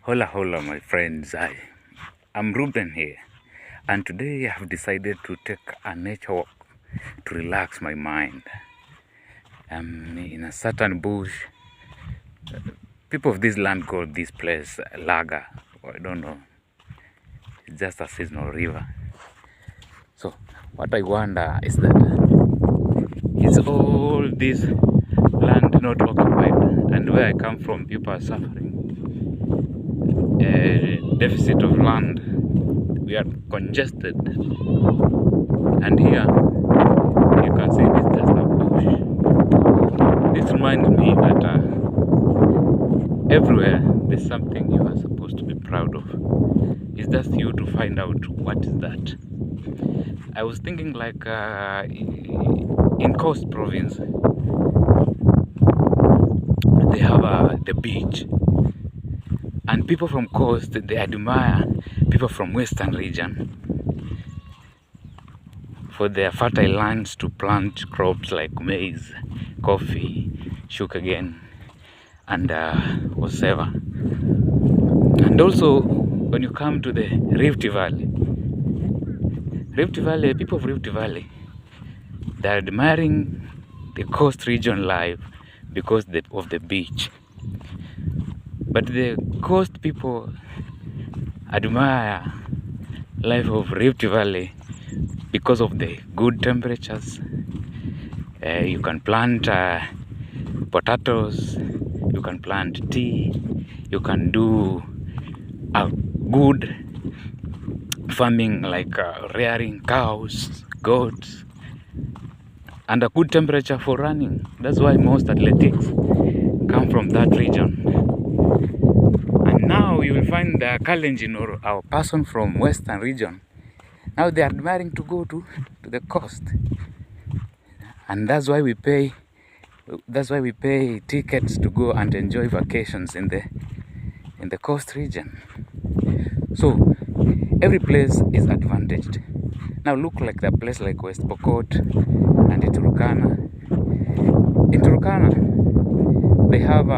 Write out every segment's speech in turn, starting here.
Hola, hola, my friends. I'm Reuben here, and today I have decided to take a nature walk to relax my mind. I'm in a certain bush. People of this land call this place Laga. I don't know. It's just a seasonal river. So, what I wonder is that is all this land not occupied, and where I come from, people are suffering a deficit of land. We are congested, and here you can see it's just a bush. This reminds me that everywhere there's something you are supposed to be proud of. It's just you to find out what is that. I was thinking like in Coast Province, they have the beach, and people from Coast, they admire people from Western region for their fertile lands to plant crops like maize, coffee, sugarcane, and whatever. And also, when you come to the Rift Valley, people of Rift Valley, they're admiring the coast region life because of the beach. But the coast people admire life of Rift Valley because of the good temperatures. You can plant potatoes, you can plant tea, you can do a good farming like rearing cows, goats, and a good temperature for running. That's why most athletics come from that region. And now you will find the Kalenjin or our person from Western region. Now they are admiring to go to the coast, and that's why we pay tickets to go and enjoy vacations in the coast region. So every place is advantaged. Now look like the place like West Pokot and Turkana. In Turkana, they have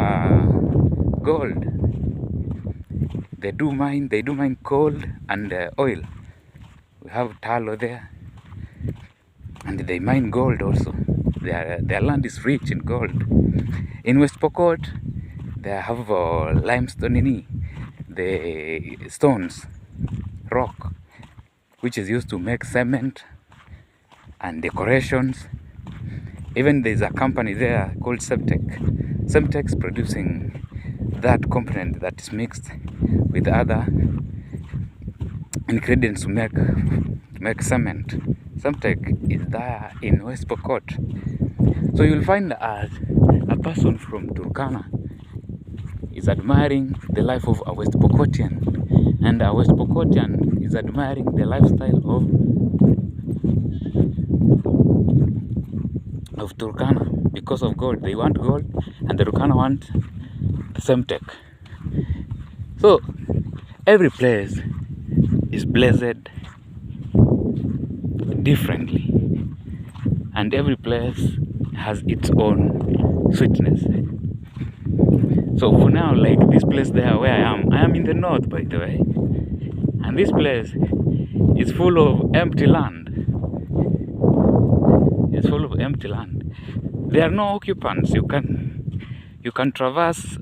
gold. They do mine coal and oil. We have tallow there, and they mine gold also. Their land is rich in gold. In West Pokot, they have limestone, the stones, rock, which is used to make cement and decorations. Even there's a company there called Semtex producing that component that is mixed with other ingredients to make cement. Semtex is there in West Pokot. So you'll find a person from Turkana is admiring the life of a West Pokotian, and a West Pokotian is admiring the lifestyle of Turkana because of gold. They want gold, and the Turkana want the Semtex. So every place is blessed differently, and every place has its own sweetness. So for now, like this place there where I am in the north, by the way, and this place is full of empty land. It's full of empty land. There are no occupants. You can traverse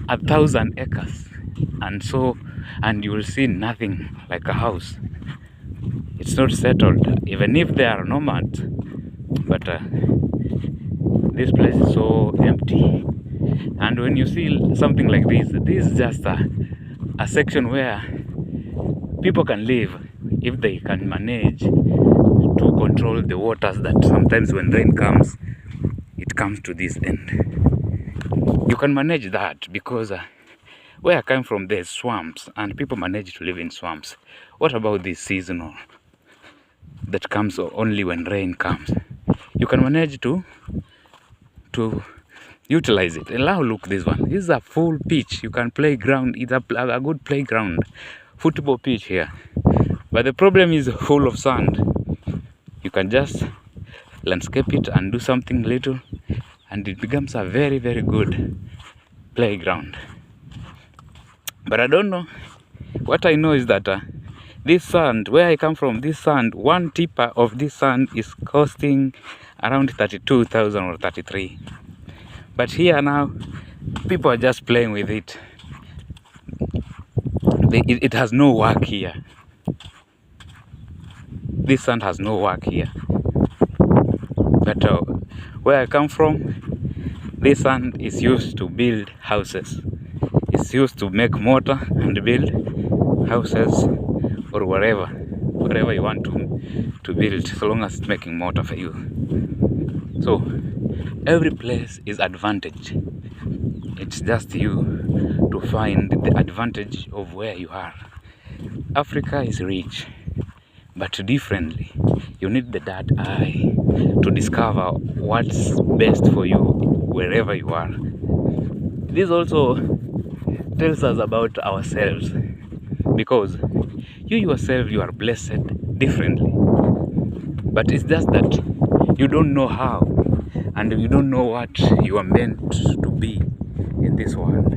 1,000 acres, and you will see nothing like a house. It's not settled, even if there are nomads. But this place is so empty. And when you see something like this is just a section where people can live if they can manage to control the waters that sometimes when rain comes, it comes to this end. You can manage that because where I come from, there's swamps, and people manage to live in swamps. What about this seasonal that comes only when rain comes? You can manage to utilize it. And now look, this one. This is a full pitch. You can play ground. It's a good playground, football pitch here. But the problem is full of sand. You can just landscape it and do something little, and it becomes a very, very good playground. But I don't know. What I know is that this sand, where I come from, this sand, one tipper of this sand is costing around 32,000 or 33. But here now, people are just playing with it. It has no work here. This sand has no work here. But where I come from, this sand is used to build houses. It's used to make mortar and build houses or wherever you want to build, so long as it's making mortar for you. So every place is advantage. It's just you to find the advantage of where you are. Africa is rich, but differently. You need the third eye to discover what's best for you wherever you are. This also tells us about ourselves, because you yourself, you are blessed differently, but it's just that you don't know how, and you don't know what you are meant to be in this world.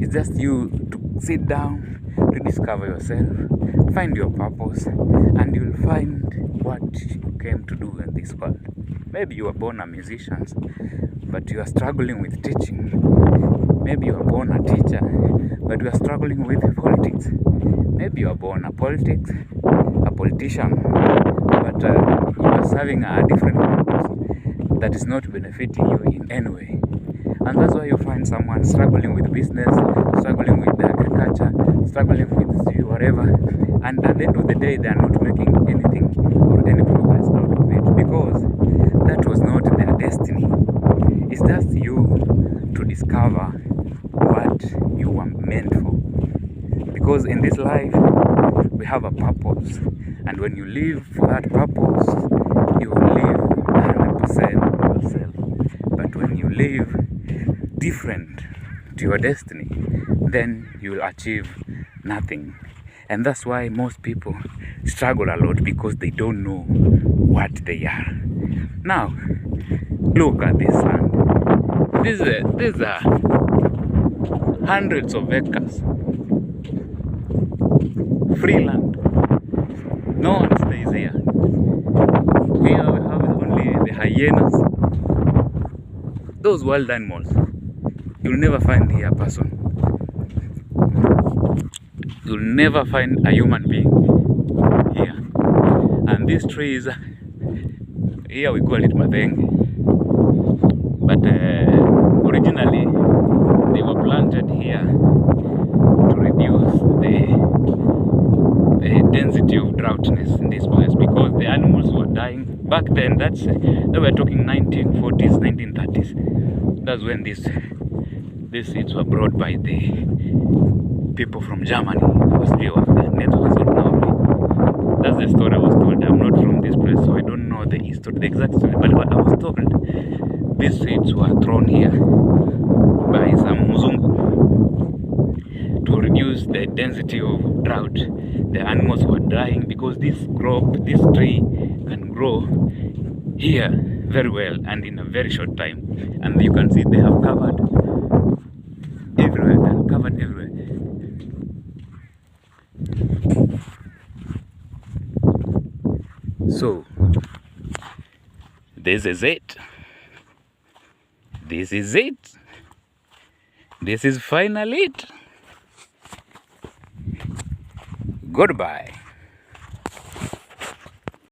It's just you to sit down, to discover yourself, find your purpose, and you'll find what you came to do in this world. Maybe you were born a musician, but you are struggling with teaching. Maybe you are born a teacher, but you are struggling with politics. Maybe you are born a politician, but you are serving a different purpose that is not benefiting you in any way. And that's why you find someone struggling with business, struggling with agriculture, struggling with whatever, and at the end of the day, they are not making anything or any progress out of it, because that was not their destiny. It's just you to discover what you were meant for. Because in this life, we have a purpose, and when you live for that purpose, you will live 100% of yourself. But when you live different to your destiny, then you will achieve nothing. And that's why most people struggle a lot, because they don't know what they are. Now, look at this land. These are hundreds of acres. Free land. No one stays here. Here we have only the hyenas. Those wild animals. You'll never find here a person. You'll never find a human being here. And these trees, here we call it madenge. But originally, they were planted here to reduce the density of droughtness in this place, because the animals were dying. Back then, they were talking 1940s, 1930s. That's when these seeds were brought by the people from Germany, Austria, the Netherlands, or Norway. That's the story I was told. I'm not from this place, so I don't know the history, the exact story. But what I was told, these seeds were thrown here by some Muzungu to reduce the density of drought. The animals were dying because this tree can grow here very well and in a very short time. And you can see they have covered everywhere. They are covered everywhere. So this is it. This is it. This is finally it. Goodbye.